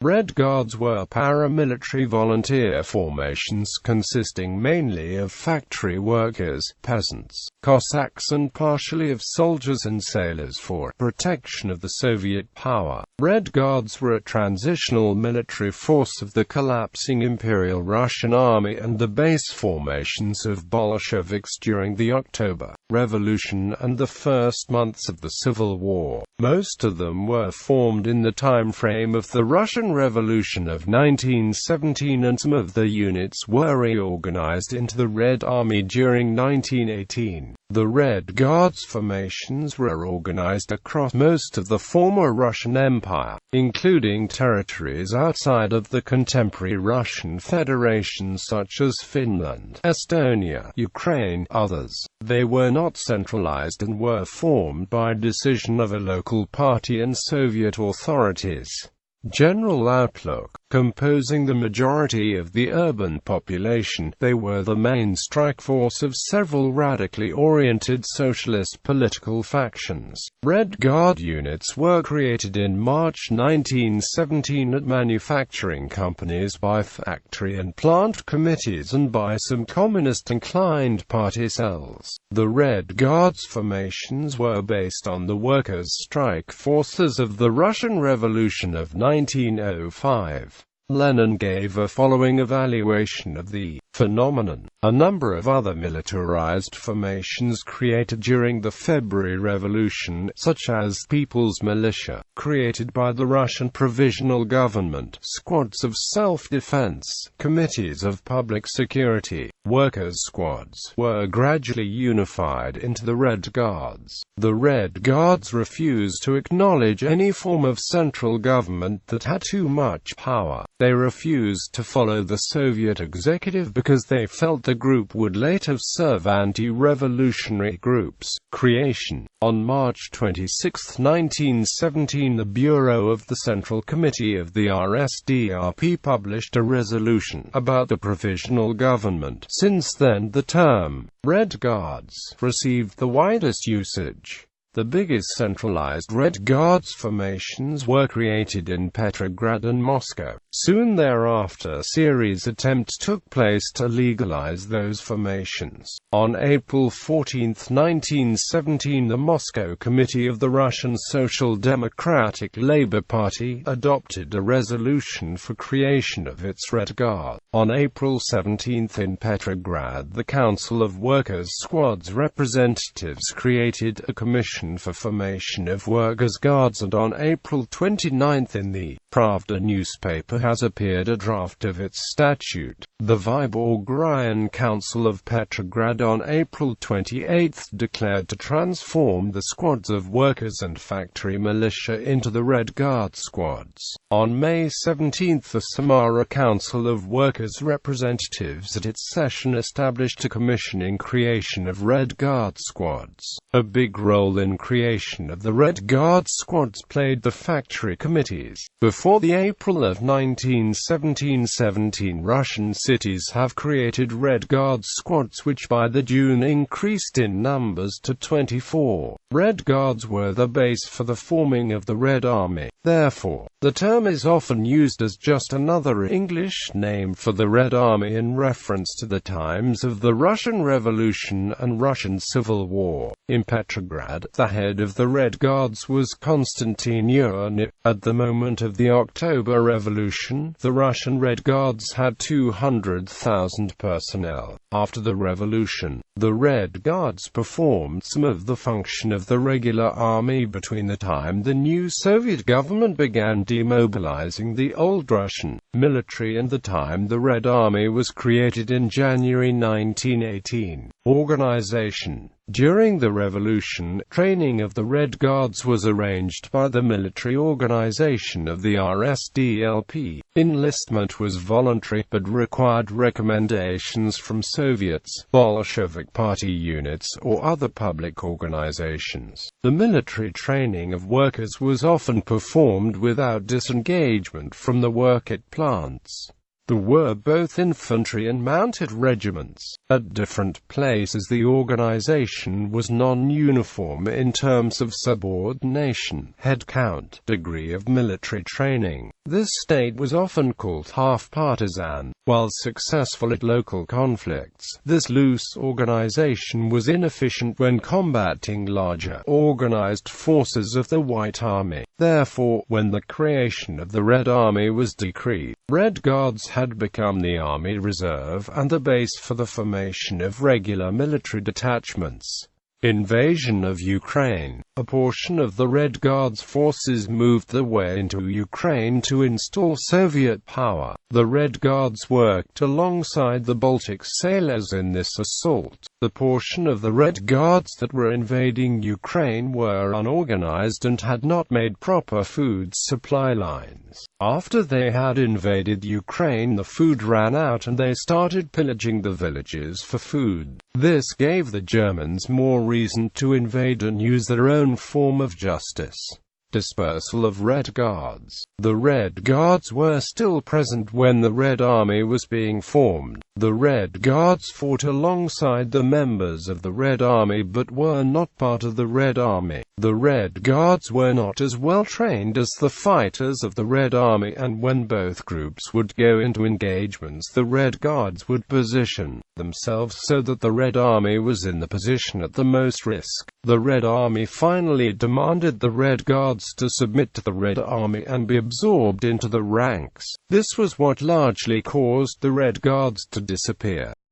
Red Guards were paramilitary volunteer formations consisting mainly of factory workers, peasants, cossacks and partially of soldiers and sailors for protection of the Soviet power. Red Guards were a transitional military force of the collapsing Imperial Russian Army and the base formations of Bolsheviks during the October Revolution and the first months of the Civil War. Most of them were formed in the time frame of the Russian Revolution of 1917, and some of the units were reorganized into the Red Army during 1918. The Red Guards formations were organized across most of the former Russian Empire, including territories outside of the contemporary Russian Federation such as Finland, Estonia, Ukraine, others. They were not centralized and were formed by decision of a local party and Soviet authorities. General outlook: composing the majority of the urban population, they were the main strike force of several radically oriented socialist political factions. Red Guard units were created in March 1917 at manufacturing companies by factory and plant committees and by some communist-inclined party cells. The Red Guards formations were based on the workers' strike forces of the Russian Revolution of 1905. Lenin gave a following evaluation of the phenomenon. A number of other militarized formations created during the February Revolution, such as People's Militia, created by the Russian Provisional Government, squads of self-defense, committees of public security, workers' squads, were gradually unified into the Red Guards. The Red Guards refused to acknowledge any form of central government that had too much power. They refused to follow the Soviet executive because they felt the group would later serve anti-revolutionary groups. Creation. On March 26, 1917, the Bureau of the Central Committee of the RSDRP published a resolution about the provisional government. Since then, the term Red Guards received the widest usage. The biggest centralized Red Guards formations were created in Petrograd and Moscow. Soon thereafter, serious attempts took place to legalize those formations. On April 14, 1917, the Moscow Committee of the Russian Social Democratic Labour Party adopted a resolution for creation of its Red Guard. On April 17, in Petrograd, the Council of Workers' Squads representatives created a commission for formation of Workers' Guards, and on April 29 in the Pravda newspaper has appeared a draft of its statute. The Vyborg Council of Petrograd on April 28 declared to transform the squads of workers and factory militia into the Red Guard squads. On May 17, the Samara Council of Workers representatives at its session established a commission in creation of Red Guard squads. A big role in creation of the Red Guard squads played the factory committees. Before the April of 1917, 17 Russian cities have created Red Guard squads, which by the June increased in numbers to 24. Red Guards were the base for the forming of the Red Army. Therefore, the term is often used as just another English name for the Red Army in reference to the times of the Russian Revolution and Russian Civil War. In Petrograd, the head of the Red Guards was Konstantin Urinev. At the moment of the October Revolution, the Russian Red Guards had 200,000 personnel. After the revolution, the Red Guards performed some of the function of the regular army between the time the new Soviet government began demobilizing the old Russian military and the time the Red Army was created in January 1918. Organization. During the revolution, training of the Red Guards was arranged by the military organization of the RSDLP. Enlistment was voluntary, but required recommendations from Soviets, Bolshevik party units, or other public organizations. The military training of workers was often performed without disengagement from the work at plants. There were both infantry and mounted regiments. At different places the organization was non-uniform in terms of subordination, head count, degree of military training. This state was often called half-partisan. While successful at local conflicts, this loose organization was inefficient when combating larger, organized forces of the White Army. Therefore, when the creation of the Red Army was decreed, Red Guards had become the Army Reserve and the base for the formation of regular military detachments. Invasion of Ukraine. A portion of the Red Guards forces moved their way into Ukraine to install Soviet power. The Red Guards worked alongside the Baltic sailors in this assault. The portion of the Red Guards that were invading Ukraine were unorganized and had not made proper food supply lines. After they had invaded Ukraine, the food ran out and they started pillaging the villages for food. This gave the Germans more reason to invade and use their own form of justice. Dispersal of Red Guards. The Red Guards were still present when the Red Army was being formed. The Red Guards fought alongside the members of the Red Army but were not part of the Red Army. The Red Guards were not as well trained as the fighters of the Red Army, and when both groups would go into engagements, the Red Guards would position themselves so that the Red Army was in the position at the most risk. The Red Army finally demanded the Red Guards to submit to the Red Army and be absorbed into the ranks. This was what largely caused the Red Guards to disappear.